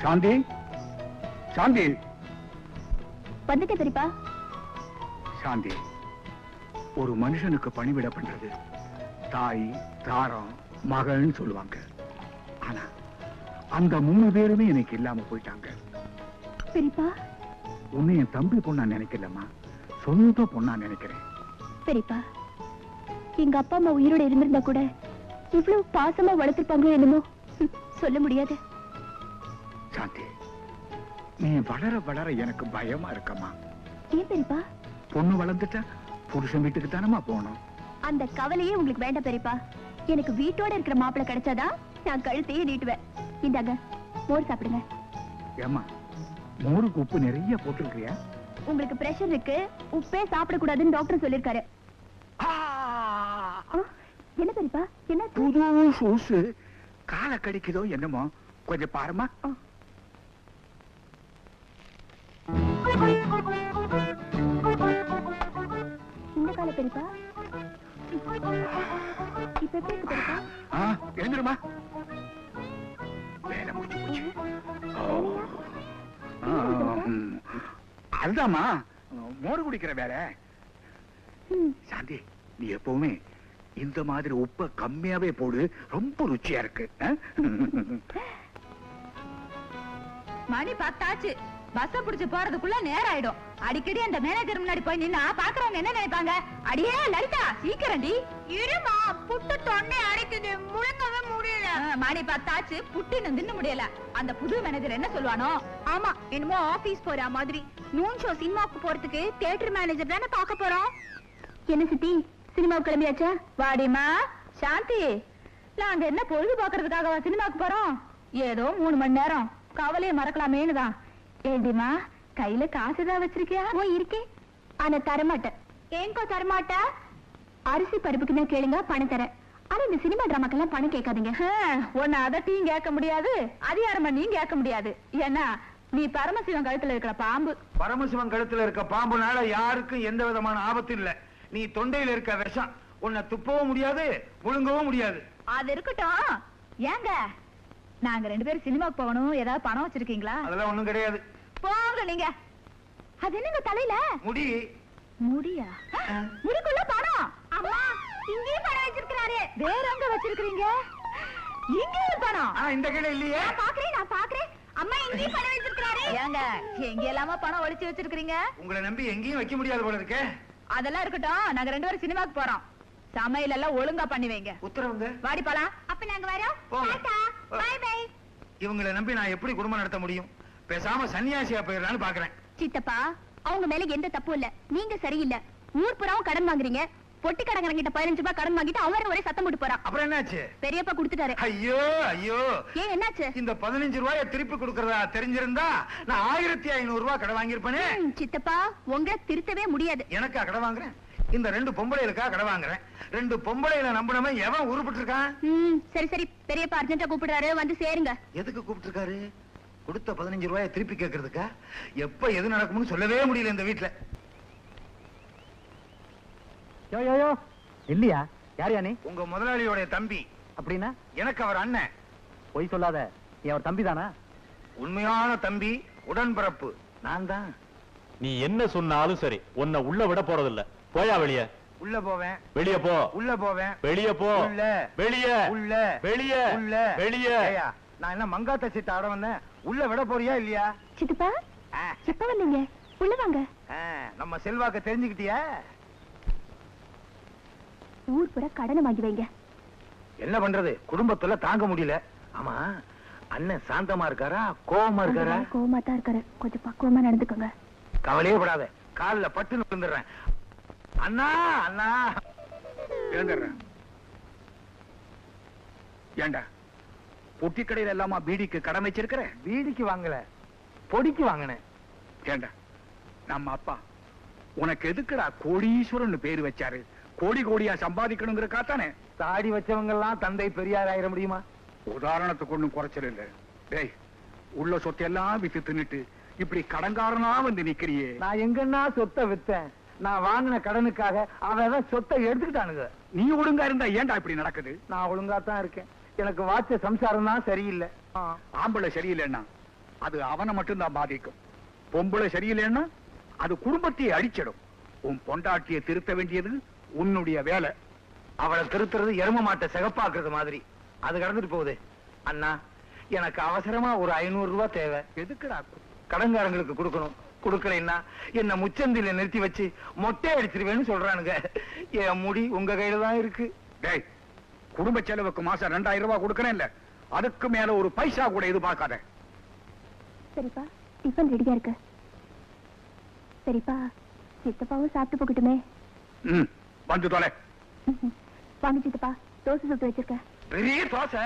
சாந்தி, சாந்தி. வந்துட்டே பெரியப்பா. சாந்தி, ஒரு மனுஷனுக்கு பணிவிட பண்றது தாய், தாரம், மகள்னு சொல்லுவாங்க. ஆனா அந்த 3 பேருமே எனக்கு இல்லாம போயிட்டாங்க. பெரியப்பா, உன்னை என் தம்பி பொண்ணா நினைக்கலம்மா, சொந்த பொண்ணா நினைக்கிறேன். பெரியப்பா, எங்க அப்பா அம்மா உயிரோட இருந்திருந்தா கூட இவ்வளவு பாசமா வளர்த்திருப்பாங்களோ என்னமோ சொல்ல முடியாது. சாந்தி, நீ வளர வளர எனக்கு பயமா இருக்கம்மா. ஏன் பெரியப்பா? பொண்ணு வளர்ந்துட்டா புருஷன் வீட்டுக்கு தானமா போகணும். அந்த கவலையே உங்களுக்கு வேண்டாம் பெரியப்பா. எனக்கு வீட்டோட இருக்கிற மாப்பிள்ளை கிடைச்சாதான் நான் கழுத்தையே நீட்டுவேன். இந்தாங்க, மோர் சாப்பிடுங்க. ஏம்மா, மோருக்கு உப்பு நிறைய போட்டுருக்கியா? உங்களுக்கு பிரஷர் இருக்கு, உப்பே சாப்பிடக்கூடாதுன்னு டாக்டர் சொல்லிருக்காரு. என்ன பெரியப்பா, என்ன? புது சூசு காலை கடிக்குதோ என்னமோ, கொஞ்சம் பாருமா. இந்த கால பெரியப்பா இப்ப எப்படி இருக்கு பெரியப்பா? எழுந்துருமா, வேலை முடிச்சு போச்சு. அதுதாம்மா மோர் குடிக்கிற வேலை. சாந்தி, நீ எப்பவுமே இந்த மாதிரி உப்ப கம்மியாவே போடு, ரொம்ப ருச்சியா இருக்கு. மணி 10 ஆச்சு. பஸ் புடிச்சு போறதுக்குள்ள நேரம் ஆயிடும். அடிக்கடி அந்த மேனேஜர் முன்னாடி போய் நின்னா பாக்குறவங்க என்ன நினைப்பாங்க? அடியே லலிதா, சீக்கிரம்டி. இருமா, புட்டு தொண்டை அரைக்குது, முழுங்கவே முடியல. மணி 10 ஆச்சு, புட்டு தின்னு முடியல. அந்த புது மேனேஜர் என்ன சொல்லுவானோ? ஆமா, என்னமோ ஆபீஸ் போற மாதிரி. நூன் ஷோ சினிமாவுக்கு போறதுக்கு தியேட்டர் மேனேஜர் தானே பார்க்க போறோம். என்ன சித்தி, சினிமாவுக்கு கிளம்பியாச்சா? வாடிமா சாந்தி, நாங்க என்ன பொழுது பாக்குறதுக்காக சினிமாவுக்கு போறோம்? ஏதோ 3 மணி நேரம் கவலையை மறக்கலாமேனுதான். ஏண்டிமா, கையில காசுதான் வச்சிருக்கியா? ஓ, இருக்கே, ஆனா தரமாட்டேன். ஏங்கோ தரமாட்டா? அரிசி பருப்புக்கு தான் கேளுங்க, பணம் தரேன். ஆனா இந்த சினிமா டிராமாக்கெல்லாம் பணம் கேட்காதீங்க. உன்னை அதட்டியும் கேட்க முடியாது, அதிகாரமணியும் கேட்க முடியாது. ஏன்னா நீ பரமசிவன் கழுத்துல இருக்கிற பாம்பு. பரமசிவன் கழுத்துல இருக்க பாம்புனால யாருக்கும் எந்த விதமான ஆபத்து இல்ல. நீ தொண்டையில இருக்க விஷம், உன்னை துப்பவும் முடியாது, முழுங்கவும் முடியாது. அது இருக்கட்டும். ஏங்க, நாங்க 2 பேரும் சினிமாவுக்கு போகணும், ஏதாவது பணம் வச்சிருக்கீங்களா? அதெல்லாம் ஒண்ணும் கிடையாது. போங்க நீங்க. அது என்னங்க தலையில முடி? முடியா? முடிக்குள்ள பணம்? அம்மா, இங்கே பணம் வச்சிருக்காரு. வேற எங்க வச்சிருக்கீங்க? இங்கே பணம்? இந்த கையில இல்லையே. நான் பாக்குறேன். அம்மா, இங்கே பணம் வச்சிருக்காரு. ஏங்க, எங்க எல்லாமா பணம் ஒளிச்சு வச்சிருக்கீங்க? உங்களை நம்பி எங்கேயும் வைக்க முடியாது போல இருக்கே. அதெல்லாம் இருக்கட்டும், நாங்க 2 பேரும் சினிமாவுக்கு போறோம். சமையல் எல்லாம் ஒழுங்கா பண்ணி வைங்க. உத்தரவுங்க. வாடி போலாம். அப்ப நாங்க வரோம். Tata, bye bye. இவங்களை நம்பி நான் எப்படி குடும்பம் நடத்த முடியும்? பேசாம சன்னியாசியா போயிடலான்னு பாக்குறேன். சித்தப்பா, அவங்க மேல எந்த தப்பும் இல்ல, நீங்க சரியில்லை. ஊர் புறாவும் கடன் வாங்குறீங்க. பொட்டி கடங்கிறங்கிட்ட 15 ரூபாய் கடன் வாங்கிட்டு அவரே ஒரே சத்தம் போட்டு போறான். அப்புறம் என்னாச்சு? பெரியப்பா கொடுத்துட்டாரு. ஐயோ ஐயோ, ஏன் என்னாச்சு? இந்த 15 ரூபாயை திருப்பி கொடுக்கறதா தெரிஞ்சிருந்தா நான் 1500 ரூபாய் கடை வாங்கியிருப்பேனே. சித்தப்பா, உங்களை திருத்தவே முடியாது. எனக்கா கடை வாங்குறேன்? இந்த 2 பொம்பளைகளுக்கா கடை வாங்குறேன். 2 பொம்பளைகளை நம்பினவன் எவன் உருப்பிட்டு இருக்கான்? சரி சரி, பெரியப்பா அர்ஜென்ட்டா கூப்பிடுறாரு, வந்து சேருங்க. எதுக்கு கூப்பிட்டு இருக்காரு? கொடுத்த 15 ரூபாயை திருப்பி கேட்கறதுக்கா? எப்ப எது நடக்கும்னு சொல்லவே முடியல இந்த வீட்டுல. இல்லையா? யாரையா நீ? உங்க முதலாளியோட தம்பி. அப்படின்னா? எனக்கு அவர் அண்ணன். பொய் சொல்லாத, நீ அவர் தம்பி தானா? உண்மையான தம்பி, உடன்பிறப்பு நான் தான். நீ என்ன சொன்னாலும் சரி, உன்னை உள்ள விட போறதில்ல. போயா வெளிய. உள்ள போவேன். வெளிய போ. உள்ள போவேன். வெளிய போ. உள்ள. வெளிய. உள்ள. வெளிய. உள்ள. வெளிய. நான் என்ன மங்காத்த சீட்டு ஆட வந்தேன்? உள்ள விட போறியா இல்லையா? சித்தப்பா, எப்ப வந்தீங்க? உள்ள வாங்க. நம்ம செல்வாக்க தெரிஞ்சுக்கிட்டியா? ஊர் புற கடனை வாங்கி வைங்க. என்ன பண்றது, குடும்பத்துல தாங்க முடியல. ஆமா, அண்ணன் சாந்தமா இருக்காரா, கோவமா இருக்காரா? கோவமா தான் இருக்காரு. கொஞ்சம் பக்குவமா நடந்துக்கோங்க. கவலையே படாத, காலில் பட்டு விழுந்துடுறேன். அண்ணா அண்ணா எழுந்துடுறேன். ஏண்டா, பொட்டி கடையில எல்லாமா பீடிக்கு கடன் வச்சிருக்கிற? பீடிக்கு வாங்கல, பொடிக்கு வாங்கினேன். ஏண்டா, நம்ம அப்பா உனக்கு எதுக்குடா கோடீஸ்வரன் பேரு வச்சாரு? கோடி கோடியா சம்பாதிக்கணுங்கிற காத்தானே. தாடி வச்சவங்க எல்லாம் தந்தை பெரியார் ஆயிட முடியுமா? உதாரணத்துக்கு ஒண்ணும் குறைச்சல் இல்ல. டேய், உள்ள சொத்தை எல்லாம் வித்து தின்னுட்டு இப்படி கடங்காரனா வந்து நிக்கிறியே. நான் எங்கன்னா சொத்தை வித்தேன்? நான் வாங்கின கடனுக்காக அவன் சொத்தை எடுத்துக்கிட்டானுங்க. நீ ஒழுங்கா இருந்தா ஏன்டா இப்படி நடக்குது? நான் ஒழுங்கா தான் இருக்கேன். எனக்கு வாச்ச சம்சாரம் தான் சரியில்லை. ஆம்பளை சரியில்லைன்னா அது அவனை மட்டும்தான் பாதிக்கும். பொம்பளை சரியில்லைன்னா அது குடும்பத்தையே அடிச்சிடும். உன் பொண்டாட்டியை திருத்த வேண்டியது உன்னுடைய வேலை. அவளை திருத்துறது எரும மாட்டை சிகப்பாக்குறது மாதிரி. அது கடந்துட்டு போகுது. அண்ணா, எனக்கு அவசரமா ஒரு 500 ரூபாய் தேவை. எதுக்குடா? கடன்காரங்களுக்கு கொடுக்கணும். கொடுக்கலைன்னா என்ன முச்சந்தில நிறுத்தி வச்சு மொட்டை அடிச்சிருவேன்னு சொல்றானுங்க. என் முடி உங்க கையில தான் இருக்கு. டேய், குடும்ப செலவுக்கு மாசம் 2000 ரூபாய் கொடுக்கறேன் இல்ல, அதுக்கு மேல ஒரு பைசா கூட எதிர்பார்க்காத. சரிப்பா, டிஃபன் ரெடியா இருக்கு. சரிப்பா, சித்தப்பாவும் சாப்பிட்டு போகட்டுமே. வந்து தொலை. வாங்க சித்தப்பா, தோசை சுட்டு வச்சிருக்க. பெரிய தோசை.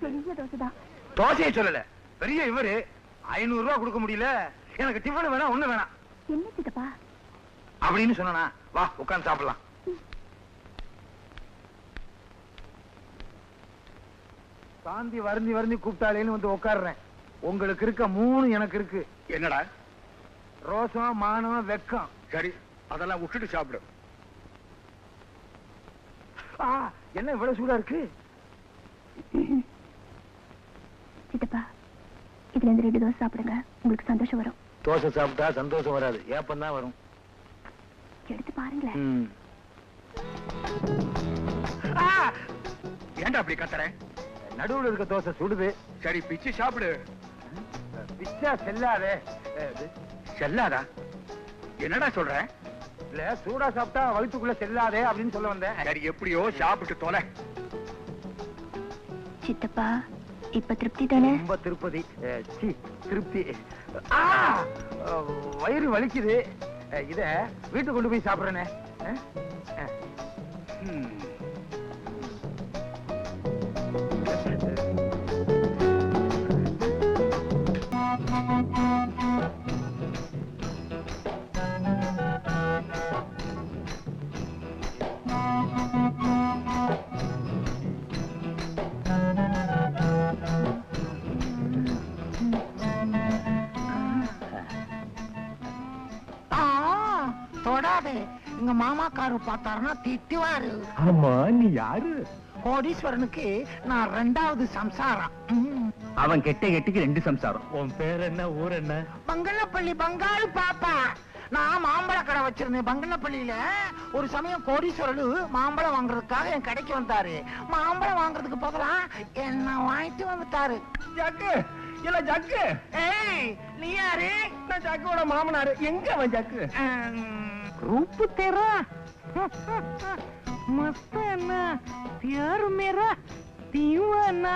பெரிய தோசை தான். தோசையை சொல்லல, பெரிய இவரு 500 ரூபாய் கொடுக்க முடியல. எனக்கு டிஃபன் வேணா, ஒண்ணு வேணாம். என்ன சித்தப்பா அப்படின்னு சொன்னா, வா உட்கார்ந்து சாப்பிடலாம். சாந்தி வருந்தி வருந்தி கூப்பிட்டாலேன்னு வந்து உட்கார்றேன். உங்களுக்கு இருக்க 3 எனக்கு இருக்கு. என்னடா? ரோசம், மானம், வெக்கம். சரி, அதெல்லாம் விட்டுட்டு சாப்பிடு. என்ன இவ்வளவு சூடா இருக்கு? சித்தப்பா, இதுல இருந்து 2 தோசை சாப்பிடுங்க, உங்களுக்கு சந்தோஷம் வரும். தோசை சாப்பிட்டா சந்தோஷம் வராது, ஏப்பம் தான் வரும். எடுத்து பாருங்களேன். ஏன்டா அப்படி கத்துற? நடுவுல இருக்க தோசை சுடுது. சரி, பிச்சு சாப்பிடு. பிச்சா செல்லாதே. செல்லாதா? என்னடா சொல்ற? இல்ல, சூடா சாப்பிட்டா வயிற்றுக்குள்ள செல்லாதே அப்படின்னு சொல்ல வந்தேன். சரி, எப்படியோ சாப்பிட்டு தொலை. சித்தப்பா, இப்ப திருப்தி தானே? ரொம்ப திருப்பதி. திருப்தி. வயிறு வலிக்குது. இத வீட்டுக்கு கொண்டு போய் சாப்பிடுறேனே. தொடாதே, எங்க மாமாக்காரு பார்த்தாருன்னா திட்டுவாரு. ஆமா, நீ யாரு? கோடீஸ்வரனுக்கு நான் 2வது சம்சாரம். அவன் கெட்ட கெட்டுக்கு 2 சம்சாரம். உன் பேர் என்ன, ஊர் என்ன? பங்கனப்பள்ளி பங்காளி பாப்பா. நான் மாம்பழ கடை வச்சிருந்தேன் பங்கனப்பள்ளியில. ஒரு சமயம் கோடீஸ்வரனு மாம்பழம் வாங்குறதுக்காக என் கடைக்கு வந்தாரு. மாம்பழம் வாங்குறதுக்கு பதிலா என்ன வாங்கிட்டு வந்துட்டாரு. ஜக்கு இல்ல ஜக்கு. ஏய், நீ யாரு? நான் ஜக்கோட மாமனாரு. எங்க அவன் ஜக்கு? रूप तेरा मस्त है ना, प्यार मेरा दीवाना.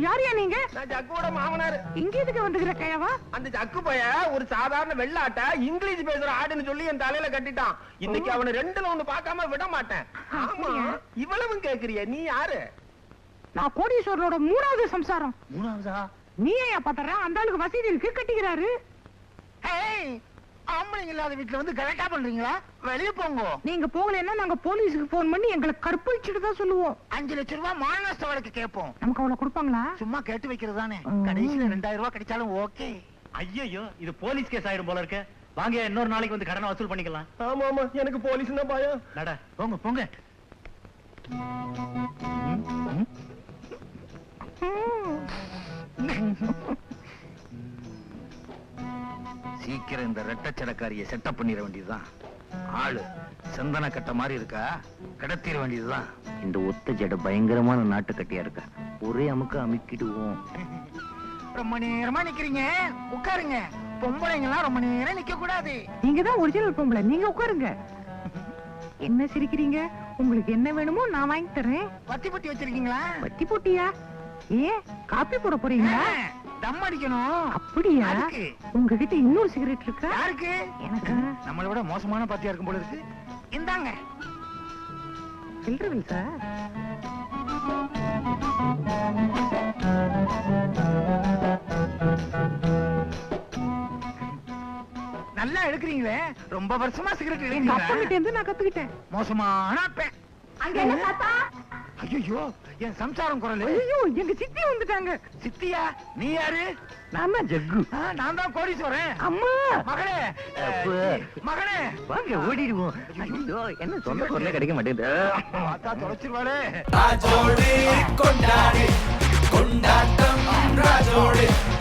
யாரியா நீங்க? நான் ஜக்கோட மாமனாரு. இங்க எதுக்கு வந்துக்கிற கயவா? அந்த ஜக்கு பைய ஒரு சாதாரண வெள்ளாட்ட இங்கிலீஷ் பேசுற ஆடுன்னு சொல்லி என் தலையில கட்டிட்டான். இன்னைக்கு அவனை 2ல 1 பார்க்காம விட மாட்டேன். ஆமா, இவ்வளவும் கேக்குறிய? நீ யாரு? நான் கோடீஸ்வரனோட 3வது சம்சாரம். 3வதா? நீ ஏன் பாத்தற? அந்த ஆளுக்கு வசதி இருக்கு, கட்டிக்கிறாரு. ஏய், ஆம்பளைங்க இல்லாத வீட்டுல வந்து கரெக்டா பண்றீங்களா? வெளிய போங்க. நீங்க போகலன்னா நாங்க போலீஸ்க்கு போன் பண்ணி எங்களை கற்பழிச்சிட்டு தான் சொல்லுவோம். 5 லட்சம் ரூபாய் மானநஷ்ட வழக்கு கேட்போம். நமக்கு அவ்வளவு கொடுப்பாங்களா? சும்மா கேட்டு வைக்கிறது தானே. கடைசியில 2000 ரூபாய் கிடைச்சாலும் ஓகே. ஐயோ, இது போலீஸ் கேஸ் ஆயிடும் போல இருக்க. வாங்க, இன்னொரு நாளைக்கு வந்து கடனை வசூல் பண்ணிக்கலாம். ஆமா ஆமா, எனக்கு போலீஸ் தான் பயம். நட, போங்க போங்க. சீக்கிரம் இந்த ரெட்டச்சடக்காரிய செட்டப் பண்ணிட வேண்டியதுதான். ஆளு சந்தன கட்ட மாதிரி இருக்கா, கடத்திட வேண்டியதுதான். இந்த ஒத்த ஜட பயங்கரமான நாட்டு கட்டியா இருக்கா. ஒரே அமுக்க அமுக்கிடுவோம். ரொம்ப நேரமா நிக்கிறீங்க, உட்காருங்க. பொம்பளைங்க எல்லாம் ரொம்ப நேரம் நிக்க கூடாது. நீங்க தான் ஒரிஜினல் பொம்பளை, நீங்க உட்காருங்க. என்ன சிரிக்கிறீங்க? உங்களுக்கு என்ன வேணுமோ நான் வாங்கி தரேன். வத்தி பொட்டி வச்சிருக்கீங்களா? வத்தி பொட்டியா? ஏ, காப்பி போட போறீங்களா? தம் அடிக்கணும். அப்படியா? உங்ககிட்ட இன்னொரு சிகரெட் இருக்கா? யாருக்கு? எனக்கு. நம்மளை விட மோசமான பாத்தியா இருக்கும் போல இருக்கு. இந்தாங்க. சில்றவில் சார். நல்லா எடுக்கிறீங்களே. ரொம்ப வருஷமா சிகரெட் எடுக்கிறீங்க. நான் கத்துக்கிட்டேன். மோசமான அப்பேன். அங்க என்ன தாத்தா? ஐயோ என் சம்சாரம் குரல். ஐயோ எங்க சித்தி வந்துட்டாங்க. சித்தியா? நீ யாரு? நான் தான் ஜக்கு. நான் தான் கோடீஸ்வரன். அம்மா மகளே, அப்பா. மகனே, வாங்க ஓடிடுவோம். ஐயோ என்ன சொந்த குரலே கிடைக்க மாட்டேங்குது. பார்த்தா தொலைச்சிருவாளே. ராஜோடு கொண்டாடு